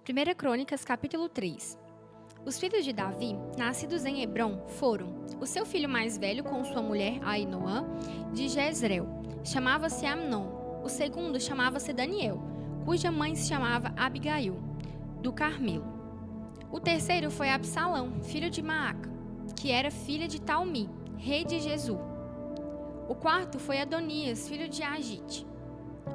1 Crônicas, capítulo 3. Os filhos de Davi, nascidos em Hebrom, foram o seu filho mais velho com sua mulher Ainoã, de Jezreel, chamava-se Amnon. O segundo chamava-se Daniel, cuja mãe se chamava Abigail, do Carmelo. O terceiro foi Absalão, filho de Maaca, que era filha de Talmi, rei de Gesur. O quarto foi Adonias, filho de Agite.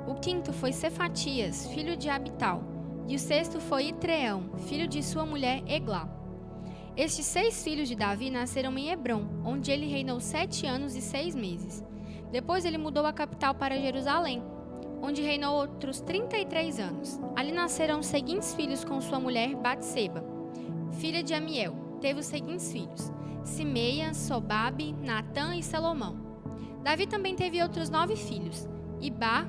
O quinto foi Cefatias, filho de Abital. E o sexto foi Itreão, filho de sua mulher Eglá. Estes 6 filhos de Davi nasceram em Hebrom, onde ele reinou 7 anos e 6 meses. Depois ele mudou a capital para Jerusalém, onde reinou outros 33 anos. Ali nasceram os seguintes filhos com sua mulher Batseba, filha de Amiel. Teve os seguintes filhos: Simeia, Sobabe, Natã e Salomão. Davi também teve outros 9 filhos: Ibá,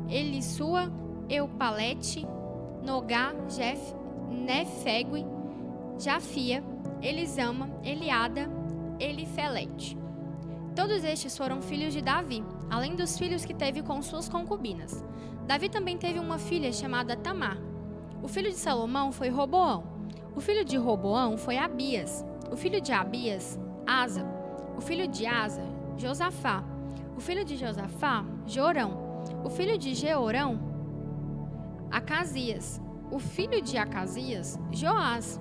Elisua, Eupalete, Nogá, Nefegue, Jafia, Elisama, Eliada, Elifelete. Todos estes foram filhos de Davi, além dos filhos que teve com suas concubinas. Davi também teve uma filha chamada Tamar. O filho de Salomão foi Roboão. O filho de Roboão foi Abias. O filho de Abias, Asa. O filho de Asa, Josafá. O filho de Josafá, Jorão. O filho de Jeorão, Acasias. O filho de Acasias, Joás.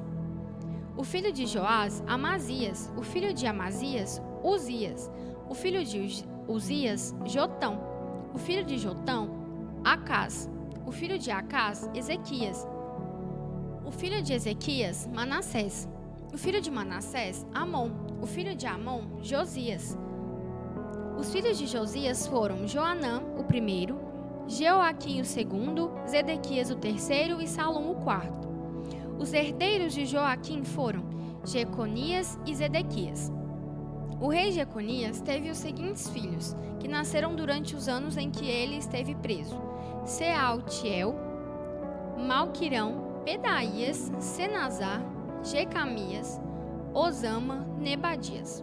O filho de Joás, Amazias. O filho de Amazias, Uzias. O filho de Uzias, Jotão. O filho de Jotão, Acás. O filho de Acás, Ezequias. O filho de Ezequias, Manassés. O filho de Manassés, Amon. O filho de Amon, Josias. Os filhos de Josias foram Joanã, o primeiro, Jeoaquim o segundo, Zedequias o terceiro e Salom o quarto. Os herdeiros de Joaquim foram Jeconias e Zedequias. O rei Jeconias teve os seguintes filhos, que nasceram durante os anos em que ele esteve preso: Sealtiel, Malquirão, Pedaías, Senazar, Jecamias, Osama, Nebadias.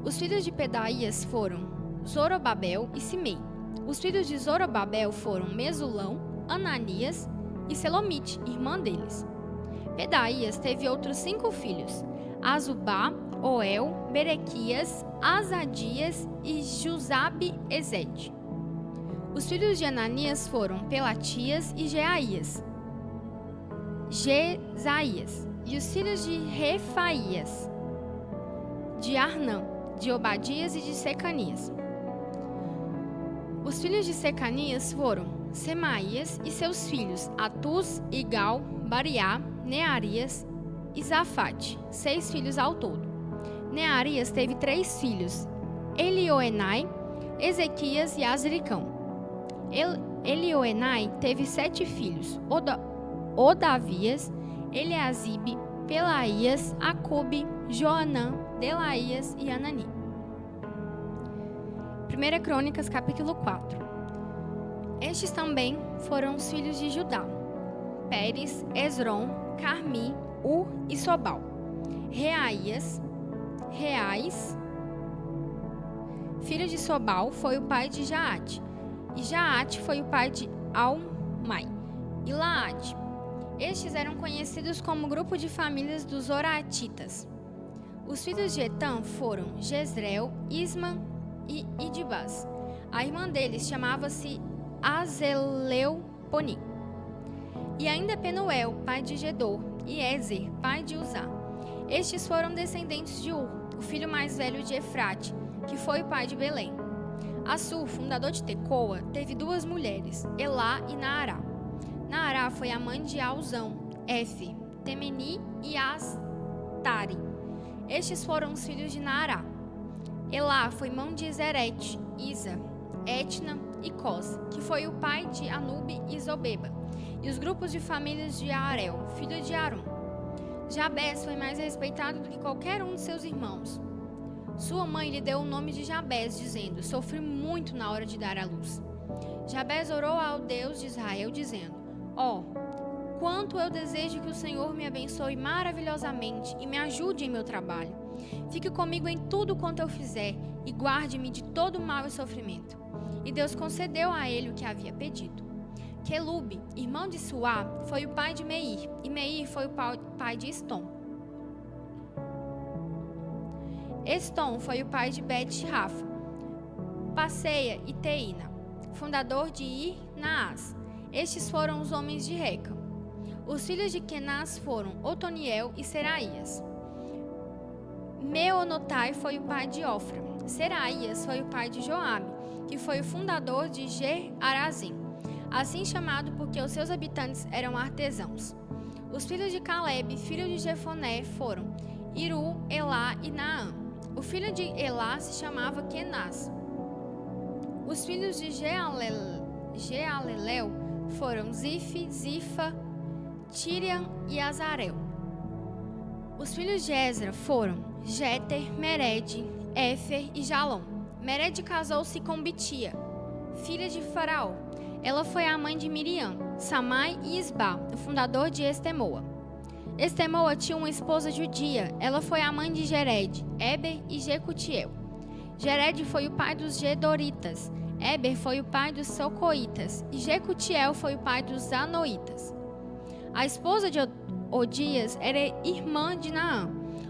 Os filhos de Pedaías foram Zorobabel e Simei. Os filhos de Zorobabel foram Mesulão, Ananias e Selomite, irmã deles. Pedaías teve outros 5 filhos: Azubá, Oel, Berequias, Azadias e Jusabe-Ezede. Os filhos de Ananias foram Pelatias e Jeaías, Jesaías. E os filhos de Refaías, de Arnã, de Obadias e de Secanias. Os filhos de Secanias foram Semaías e seus filhos Atuz, Igal, Bariá, Nearias e Zafate, 6 filhos ao todo. Nearias teve 3 filhos: Elioenai, Ezequias e Azricão. Elioenai teve 7 filhos: Odavias, Eliasibe, Pelaías, Acube, Joanã, Delaías e Anani. 1 Crônicas, capítulo 4. Estes também foram os filhos de Judá: Pérez, Esrom, Carmi, Ur e Sobal. Reais, filho de Sobal, foi o pai de Jaate, e Jaate foi o pai de Almai e Laade. Estes eram conhecidos como grupo de famílias dos Oratitas. Os filhos de Etã foram Jezreel, Isma e Idibás. A irmã deles chamava-se Azeleuponi. E ainda Penuel, pai de Gedor, e Ezer, pai de Uzá. Estes foram descendentes de Ur, o filho mais velho de Efrate, que foi o pai de Belém. Assur, fundador de Tecoa, teve 2 mulheres, Elá e Naará. Naará foi a mãe de Alzão, Éfer, Temeni e Astari. Estes foram os filhos de Naará. Elá foi mãe de Zerete, Isa, Etna e Cos, que foi o pai de Anube e Zobeba, e os grupos de famílias de Arel, filho de Arum. Jabés foi mais respeitado do que qualquer um de seus irmãos. Sua mãe lhe deu o nome de Jabés, dizendo: sofri muito na hora de dar à luz. Jabés orou ao Deus de Israel, dizendo: quanto eu desejo que o Senhor me abençoe maravilhosamente e me ajude em meu trabalho. Fique comigo em tudo quanto eu fizer e guarde-me de todo mal e sofrimento. E Deus concedeu a ele o que havia pedido. Quelube, irmão de Suá, foi o pai de Meir, e Meir foi o pai de Estom. Estom foi o pai de Bet-Rafa, Passeia e Teína, fundador de Ir-Naás. Estes foram os homens de Reca. Os filhos de Kenaz foram Otoniel e Seraías. Meonotai foi o pai de Ofra. Seraías foi o pai de Joabe, que foi o fundador de Ger-Arazim, assim chamado porque os seus habitantes eram artesãos. Os filhos de Caleb, filho de Jefoné, foram Iru, Elá e Naã. O filho de Elá se chamava Kenaz. Os filhos de Jealelel foram Zifi, Zifa, Tirian e Azarel. Os filhos de Ezra foram Jeter, Mered, Éfer e Jalom. Mered casou-se com Bitia, filha de Faraó. Ela foi a mãe de Miriam, Samai e Isba, o fundador de Estemoa. Estemoa tinha uma esposa judia. Ela foi a mãe de Jered, Eber e Jecutiel. Jered foi o pai dos Gedoritas. Eber foi o pai dos Socoitas. E Jecutiel foi o pai dos Zanoitas. A esposa de Odias era irmã de Naã.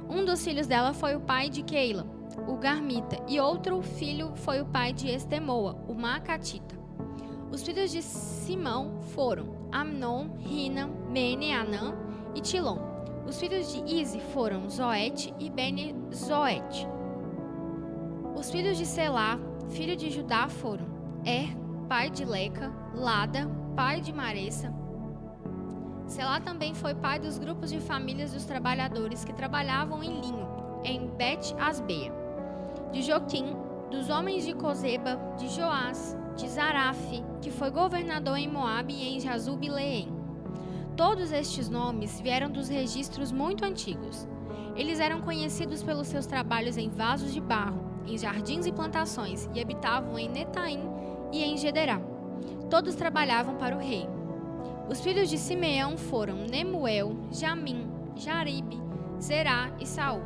Um dos filhos dela foi o pai de Keila, o Garmita, e outro filho foi o pai de Estemoa, o Macatita. Os filhos de Simão foram Amnon, Rina, Bene, Anã e Tilom. Os filhos de Ize foram Zoete e Bene-Zoete. Os filhos de Selá, filho de Judá, foram pai de Leca, Lada, pai de Maressa. Selá também foi pai dos grupos de famílias dos trabalhadores que trabalhavam em linho, em Bet-Asbeia. De Joquim, dos homens de Cozeba, de Joás, de Zarafe, que foi governador em Moabe e em Jazub-Leém. Todos estes nomes vieram dos registros muito antigos. Eles eram conhecidos pelos seus trabalhos em vasos de barro, em jardins e plantações, e habitavam em Netaim e em Gederá. Todos trabalhavam para o rei. Os filhos de Simeão foram Nemuel, Jamim, Jaribe, Zerá e Saul.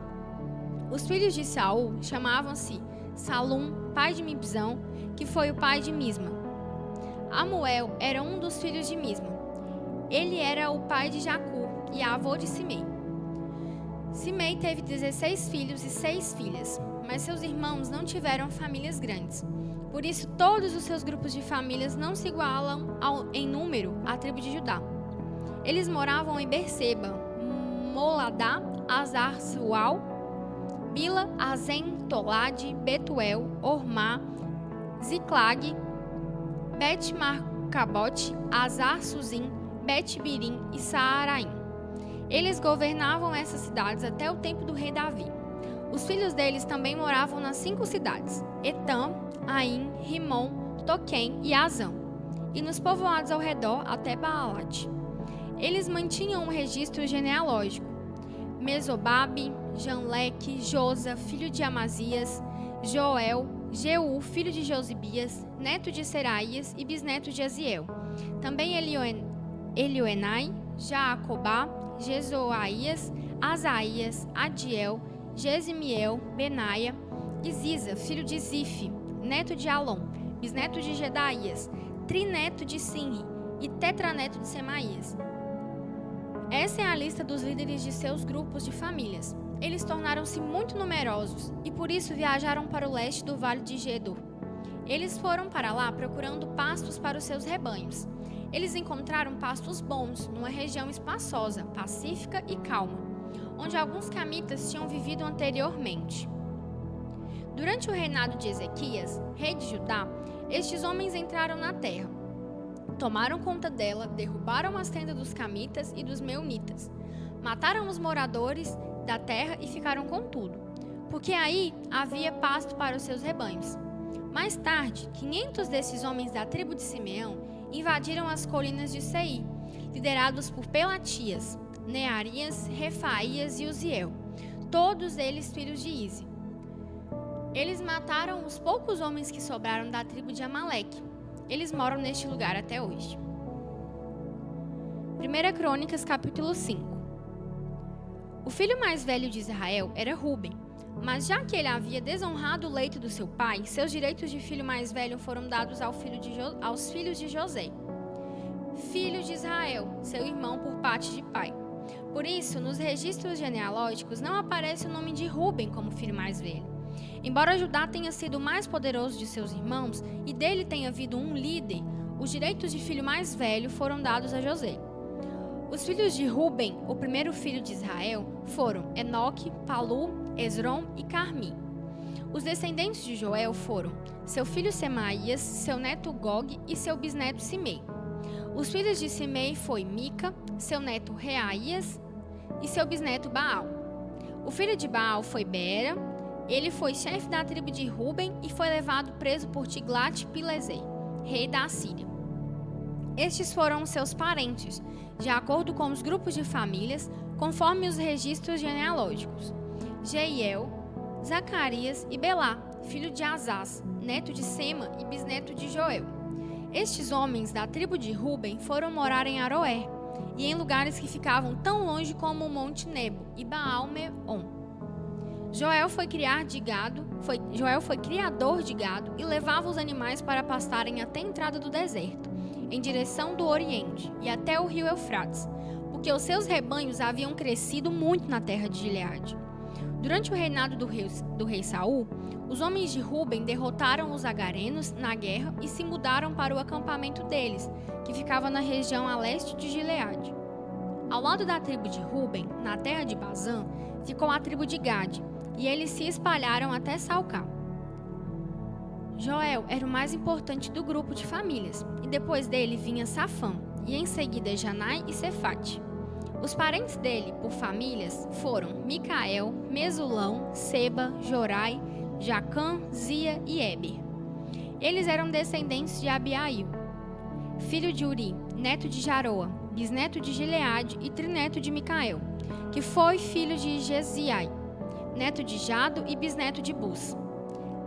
Os filhos de Saul chamavam-se Salum, pai de Mibzão, que foi o pai de Misma. Amuel era um dos filhos de Misma. Ele era o pai de Jacu e avô de Simei. Simei teve 16 filhos e 6 filhas, mas seus irmãos não tiveram famílias grandes. Por isso, todos os seus grupos de famílias não se igualam em número à tribo de Judá. Eles moravam em Berseba, Moladá, Azar-Sual, Bila, Azem, Tolade, Betuel, Ormá, Ziclag, Bet-Marcabote, Azar-Suzim, Bet-Birim e Saaraim. Eles governavam essas cidades até o tempo do rei Davi. Os filhos deles também moravam nas 5 cidades: Etam, Aim, Rimon, Toquém e Azão, e nos povoados ao redor até Baalat. Eles mantinham um registro genealógico. Mesobabe, Janleque, Josa, filho de Amazias, Joel, Jeú, filho de Josibias, neto de Seraías e bisneto de Aziel. Também Elioenai, Jaacobá, Jezoaías, Asaías, Adiel, Gesimiel, Benaia e Ziza, filho de Zife, neto de Alom, bisneto de Gedaías, trineto de Sinri e tetraneto de Semaías. Essa é a lista dos líderes de seus grupos de famílias. Eles tornaram-se muito numerosos e por isso viajaram para o leste do vale de Gedor. Eles foram para lá procurando pastos para os seus rebanhos. Eles encontraram pastos bons numa região espaçosa, pacífica e calma, onde alguns camitas tinham vivido anteriormente. Durante o reinado de Ezequias, rei de Judá, estes homens entraram na terra. Tomaram conta dela, derrubaram as tendas dos camitas e dos meunitas. Mataram os moradores da terra e ficaram com tudo, porque aí havia pasto para os seus rebanhos. Mais tarde, 500 desses homens da tribo de Simeão invadiram as colinas de Seir, liderados por Pelatias, Nearias, Refaías e Uziel, todos eles filhos de Ize. Eles mataram os poucos homens que sobraram da tribo de Amaleque. Eles moram neste lugar até hoje. 1 Crônicas, capítulo 5. O filho mais velho de Israel era Ruben, mas já que ele havia desonrado o leito do seu pai, seus direitos de filho mais velho foram dados aos filhos de José. filho de Israel, seu irmão por parte de pai. Por isso, nos registros genealógicos não aparece o nome de Rúben como filho mais velho. Embora Judá tenha sido o mais poderoso de seus irmãos e dele tenha havido um líder, os direitos de filho mais velho foram dados a José. Os filhos de Rúben, o primeiro filho de Israel, foram Enoque, Palu, Esrom e Carmi. Os descendentes de Joel foram seu filho Semaías, seu neto Gog e seu bisneto Simei. Os filhos de Simei foi Mica, seu neto Reaías e seu bisneto Baal. O filho de Baal foi Beera. Ele foi chefe da tribo de Rúben e foi levado preso por Tiglat-Pileser, rei da Assíria. Estes foram seus parentes, de acordo com os grupos de famílias, conforme os registros genealógicos: Jeiel, Zacarias e Belá, filho de Azaz, neto de Sema e bisneto de Joel. Estes homens da tribo de Rúben foram morar em Aroé e em lugares que ficavam tão longe como o Monte Nebo e Baal-Meon. Joel foi criador de gado e levava os animais para pastarem até a entrada do deserto, em direção do Oriente e até o rio Eufrates, porque os seus rebanhos haviam crescido muito na terra de Gileade. Durante o reinado do rei Saul, os homens de Rúben derrotaram os agarenos na guerra e se mudaram para o acampamento deles, que ficava na região a leste de Gileade. Ao lado da tribo de Rúben, na terra de Bazã, ficou a tribo de Gade, e eles se espalharam até Salcá. Joel era o mais importante do grupo de famílias, e depois dele vinha Safã, e em seguida Janai e Cefate. Os parentes dele, por famílias, foram Micael, Mesulão, Seba, Jorai, Jacã, Zia e Eber. Eles eram descendentes de Abiail, filho de Uri, neto de Jaroa, bisneto de Gileade e trineto de Micael, que foi filho de Jeziai, neto de Jado e bisneto de Bus.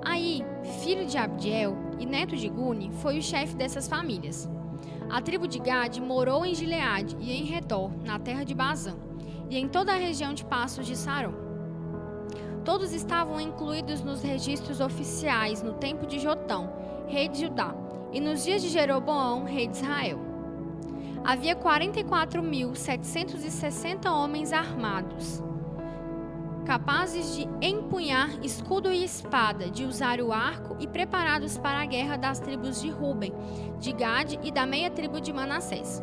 Aí, filho de Abdiel e neto de Guni, foi o chefe dessas famílias. A tribo de Gade morou em Gileade e em redor, na terra de Bazã, e em toda a região de pastos de Saron. Todos estavam incluídos nos registros oficiais no tempo de Jotão, rei de Judá, e nos dias de Jeroboão, rei de Israel. Havia 44.760 homens armados, capazes de empunhar escudo e espada, de usar o arco e preparados para a guerra das tribos de Rúben, de Gade e da meia tribo de Manassés.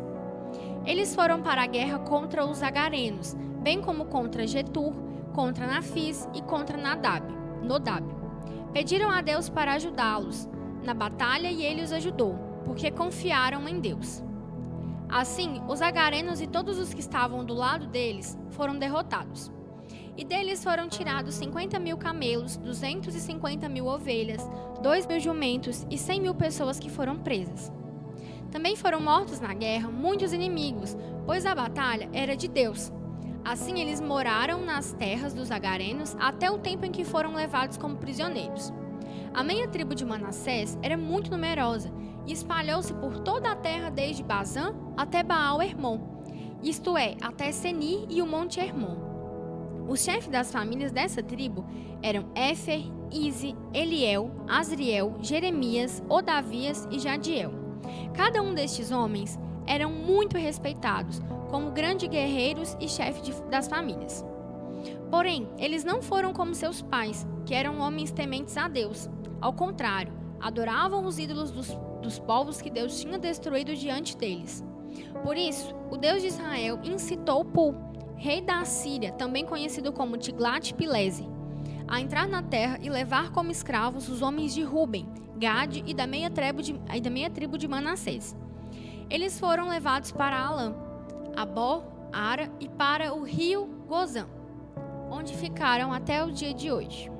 Eles foram para a guerra contra os agarenos, bem como contra Getur, contra Nafis e contra Nodab. Pediram a Deus para ajudá-los na batalha e ele os ajudou, porque confiaram em Deus. Assim, os agarenos e todos os que estavam do lado deles foram derrotados. E deles foram tirados 50.000 camelos, 250.000 ovelhas, 2.000 jumentos e 100.000 pessoas que foram presas. Também foram mortos na guerra muitos inimigos, pois a batalha era de Deus. Assim eles moraram nas terras dos agarenos até o tempo em que foram levados como prisioneiros. A meia tribo de Manassés era muito numerosa e espalhou-se por toda a terra desde Bazã até Baal-Hermon, isto é, até Senir e o Monte Hermon. Os chefes das famílias dessa tribo eram Éfer, Ize, Eliel, Asriel, Jeremias, Odavias e Jadiel. Cada um destes homens eram muito respeitados como grandes guerreiros e chefes das famílias. Porém, eles não foram como seus pais, que eram homens tementes a Deus. Ao contrário, adoravam os ídolos dos povos que Deus tinha destruído diante deles. Por isso, o Deus de Israel incitou Pul, rei da Assíria, também conhecido como Tiglat-Pileser, a entrar na terra e levar como escravos os homens de Rúben, Gade e da meia tribo de Manassés. Eles foram levados para Alã, Abó, Ara e para o rio Gozã, onde ficaram até o dia de hoje.